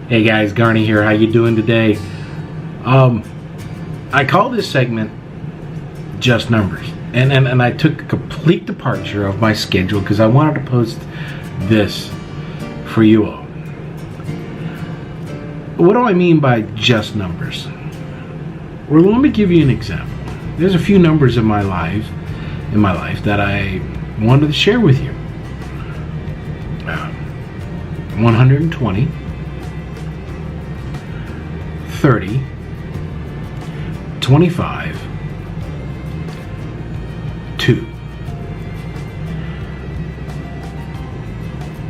Hey guys, Garnie here. How you doing today? I call this segment Just Numbers. And I took a complete departure of my schedule because I wanted to post this for you all. What do I mean by just numbers? Well, let me give you an example. There's a few numbers in my life that I wanted to share with you. 120, 30, 25, 2.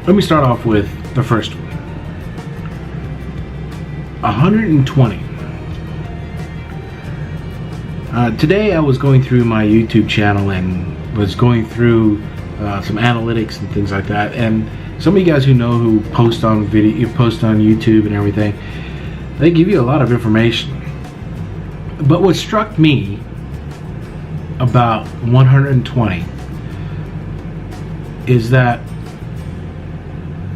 Let me start off with the first one. 120. Today I was going through my YouTube channel and was going through some analytics and things like that, and some of you guys who post on YouTube and everything, they give you a lot of information. But what struck me about 120 is that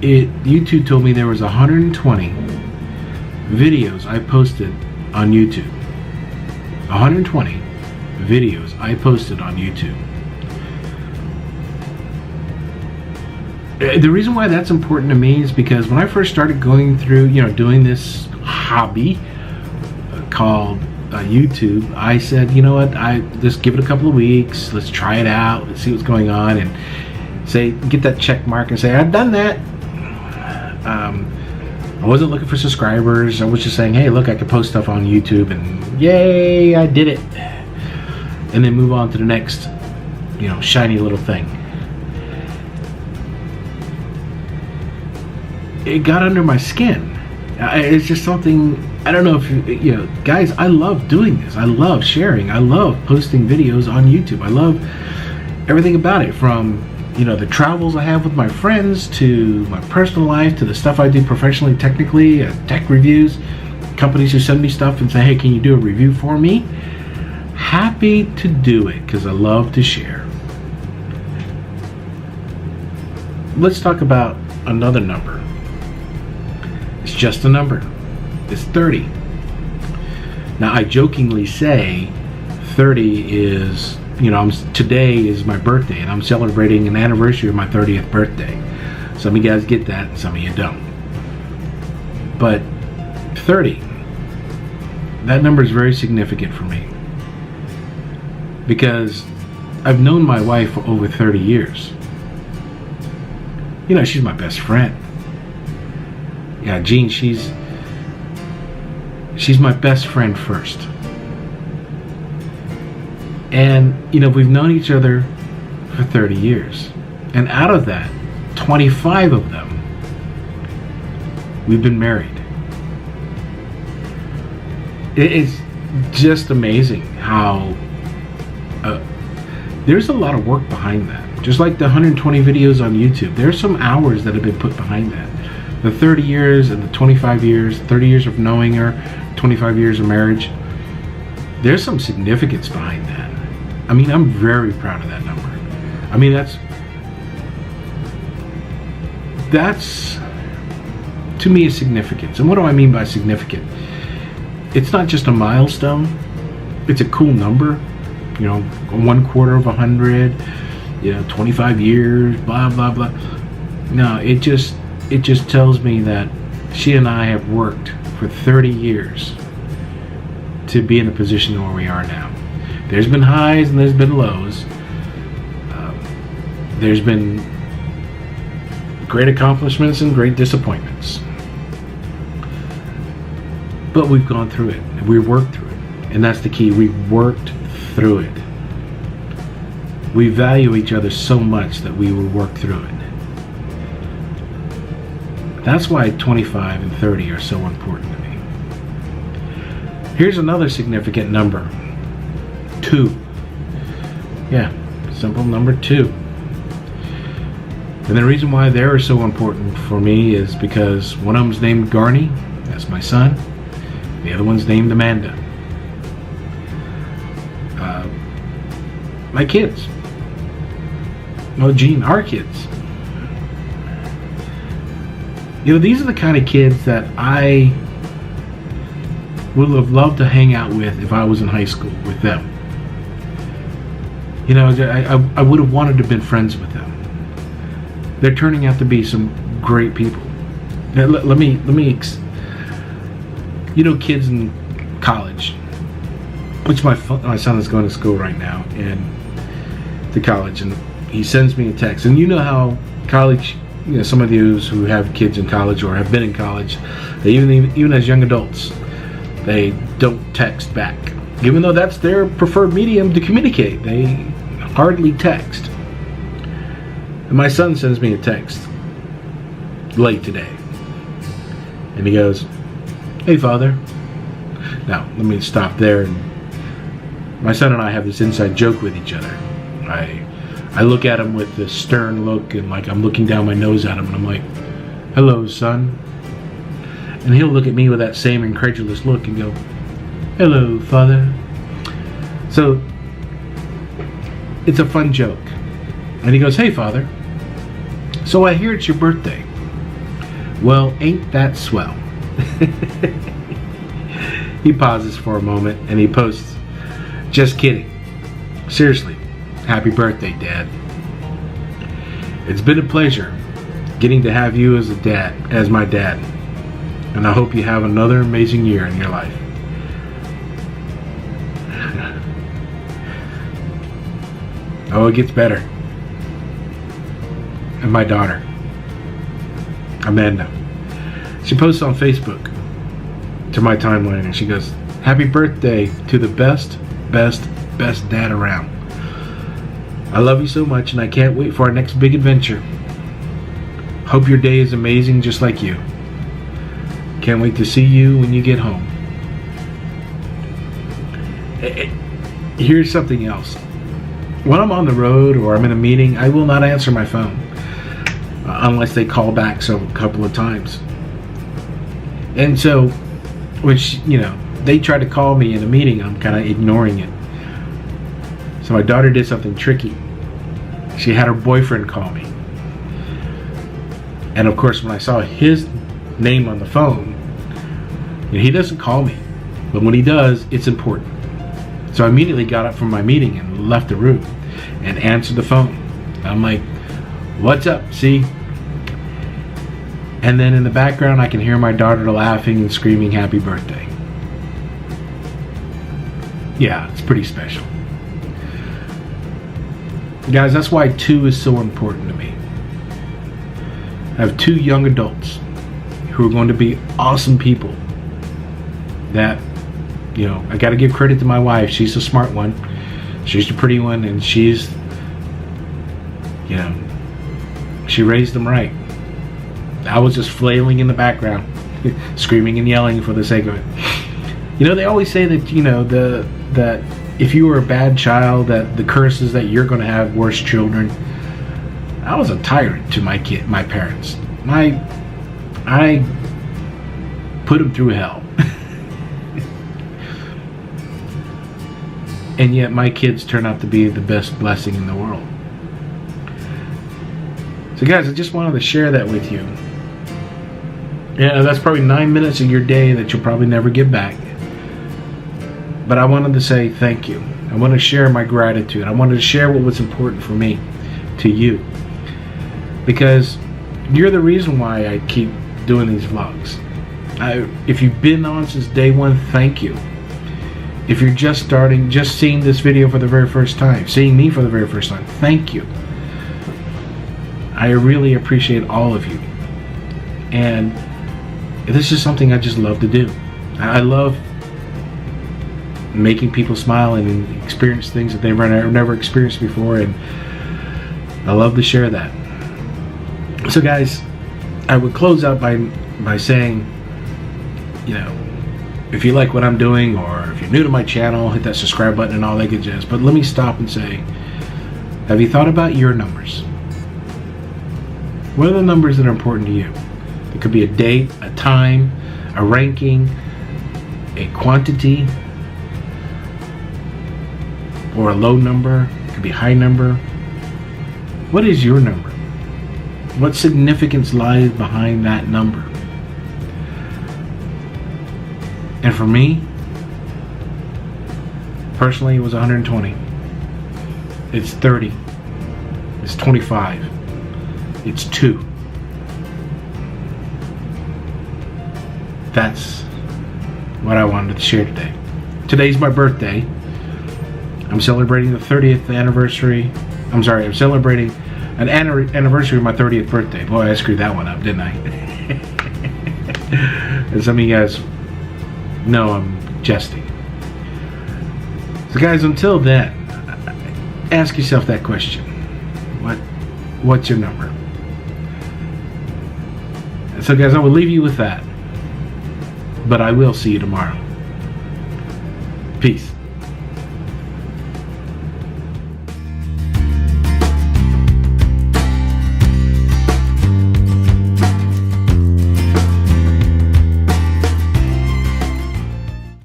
YouTube told me there was 120 videos I posted on YouTube. 120 videos I posted on YouTube. The reason why that's important to me is because when I first started going through, doing this hobby called YouTube, I said, you know what, I just give it a couple of weeks, let's try it out, let's see what's going on, and get that check mark and say, I've done that. I wasn't looking for subscribers. I was just saying, hey, look, I can post stuff on YouTube, and yay, I did it. And then move on to the next, shiny little thing. It got under my skin. It's just something, I don't know if you guys, I love doing this. I love sharing. I love posting videos on YouTube. I love everything about it, from the travels I have with my friends, to my personal life, to the stuff I do professionally, technically, tech reviews, companies who send me stuff and say, hey, can you do a review for me? Happy to do it because I love to share. Let's talk about another number. It's just a number. It's 30. Now, I jokingly say 30 is, today is my birthday, and I'm celebrating an anniversary of my 30th birthday. Some of you guys get that, and some of you don't. But 30, that number is very significant for me, because I've known my wife for over 30 years. She's my best friend. Yeah, Jean, she's my best friend first. And, we've known each other for 30 years. And out of that, 25 of them, we've been married. It is just amazing how there's a lot of work behind that. Just like the 120 videos on YouTube, there's some hours that have been put behind that. The 30 years and the 25 years, 30 years of knowing her, 25 years of marriage, there's some significance behind that. I mean, I'm very proud of that number. I mean, that's to me is significance. And what do I mean by significant? It's not just a milestone. It's a cool number. 1/4 of 100. 25 years. Blah blah blah. No, it just tells me that she and I have worked for 30 years to be in the position where we are now. There's been highs and there's been lows. There's been great accomplishments and great disappointments. But we've gone through it. And we've worked through it. And that's the key. We've worked through it. We value each other so much that we will work through it. That's why 25 and 30 are so important to me. Here's another significant number. 2. Yeah, simple number 2. And the reason why they are so important for me is because one of them's named Garnie, that's my son. The other one's named Amanda. My kids. No, Jean, our kids. These are the kind of kids that I would have loved to hang out with if I was in high school with them. I would have wanted to have been friends with them. They're turning out to be some great people. Now, let me kids in college, which my son is going to school right now, and to college, and he sends me a text. And you know how college, some of those who have kids in college or have been in college, they even as young adults, they don't text back, even though that's their preferred medium to communicate. They hardly text. And my son sends me a text late today, and he goes, "Hey, Father." Now, let me stop there. My son and I have this inside joke with each other. I look at him with this stern look, and like I'm looking down my nose at him, and I'm like, "Hello, son." And he'll look at me with that same incredulous look and go, "Hello, Father." So it's a fun joke. And he goes, "Hey, Father, so I hear it's your birthday." Well, ain't that swell? He pauses for a moment and he posts, "Just kidding. Seriously, happy birthday, Dad. It's been a pleasure getting to have you as my dad. And I hope you have another amazing year in your life." Oh, it gets better. And my daughter, Amanda, she posts on Facebook to my timeline, and she goes, "Happy birthday to the best dad around. I love you so much, and I can't wait for our next big adventure. Hope your day is amazing just like you. Can't wait to see you when you get home." Here's something else. When I'm on the road or I'm in a meeting, I will not answer my phone unless they call back a couple of times. And so, they try to call me in a meeting, I'm kind of ignoring it. So my daughter did something tricky. She had her boyfriend call me. And of course, when I saw his name on the phone, he doesn't call me, but when he does, it's important. So I immediately got up from my meeting and left the room and answered the phone. I'm like, "What's up, see?" And then in the background, I can hear my daughter laughing and screaming happy birthday. Yeah, it's pretty special. Guys, that's why 2 is so important to me. I have 2 young adults who are going to be awesome people that, I got to give credit to my wife. She's the smart one. She's the pretty one, and she raised them right. I was just flailing in the background, screaming and yelling for the sake of it. They always say that, that if you were a bad child, that the curse is that you're going to have worse children. I was a tyrant to my parents. I put them through hell. And yet my kids turn out to be the best blessing in the world. So guys, I just wanted to share that with you. Yeah, that's probably 9 minutes of your day that you'll probably never get back. But I wanted to say thank you. I want to share my gratitude. I wanted to share what was important for me to you. Because you're the reason why I keep doing these vlogs. If you've been on since day one, thank you. If you're just seeing this video for the very first time, seeing me for the very first time, thank you. I really appreciate all of you. And this is something I just love to do. I love making people smile and experience things that they've never experienced before, and I love to share that. So guys, I would close out by saying, if you like what I'm doing, or if you're new to my channel, hit that subscribe button and all that good jazz. But let me stop and say, have you thought about your numbers? What are the numbers that are important to you? It could be a date, a time, a ranking, a quantity, or a low number. It could be a high number. What is your number? What significance lies behind that number? And for me, personally, it was 120. It's 30. It's 25. It's 2. That's what I wanted to share today. Today's my birthday. I'm celebrating the 30th anniversary. I'm celebrating an anniversary of my 30th birthday. Boy, I screwed that one up, didn't I? And some of you guys know I'm jesting. So guys, until then, ask yourself that question. What's your number? And so guys, I will leave you with that. But I will see you tomorrow. Peace.